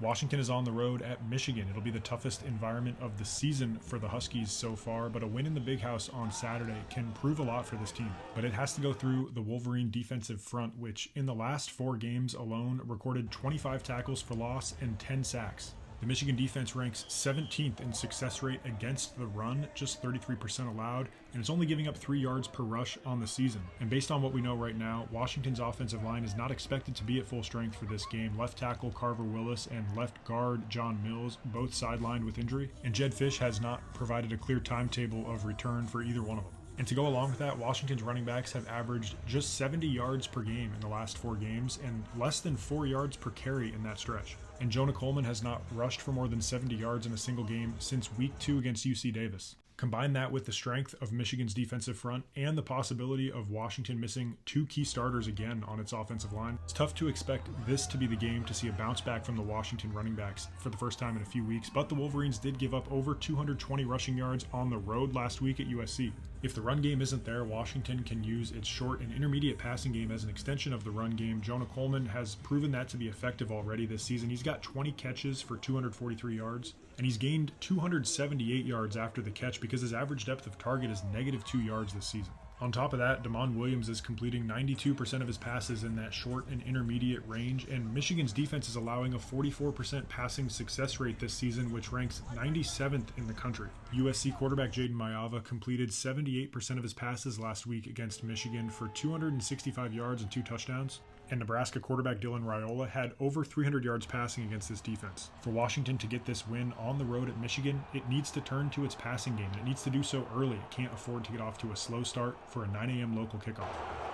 Washington is on the road at Michigan. It'll be the toughest environment of the season for the Huskies so far, but a win in the Big House on Saturday can prove a lot for this team. But it has to go through the Wolverine defensive front, which in the last 4 games alone recorded 25 tackles for loss and 10 sacks. The Michigan defense ranks 17th in success rate against the run, just 33% allowed, and it's only giving up 3 yards per rush on the season. And based on what we know right now, Washington's offensive line is not expected to be at full strength for this game. Left tackle Carver Willis and left guard John Mills both sidelined with injury, and Jed Fish has not provided a clear timetable of return for either one of them. And to go along with that, Washington's running backs have averaged just 70 yards per game in the last 4 games and less than 4 yards per carry in that stretch. And Jonah Coleman has not rushed for more than 70 yards in a single game since week 2 against UC Davis. Combine that with the strength of Michigan's defensive front and the possibility of Washington missing 2 key starters again on its offensive line, it's tough to expect this to be the game to see a bounce back from the Washington running backs for the first time in a few weeks, but the Wolverines did give up over 220 rushing yards on the road last week at USC. If the run game isn't there, Washington can use its short and intermediate passing game as an extension of the run game. Jonah Coleman has proven that to be effective already this season. He's got 20 catches for 243 yards, and he's gained 278 yards after the catch because his average depth of target is -2 yards this season. On top of that, Damon Williams is completing 92% of his passes in that short and intermediate range, and Michigan's defense is allowing a 44% passing success rate this season, which ranks 97th in the country. USC quarterback Jaden Mayava completed 78% of his passes last week against Michigan for 265 yards and 2 touchdowns. And Nebraska quarterback Dylan Raiola had over 300 yards passing against this defense. For Washington to get this win on the road at Michigan, it needs to turn to its passing game, and it needs to do so early. It can't afford to get off to a slow start for a 9 a.m. local kickoff.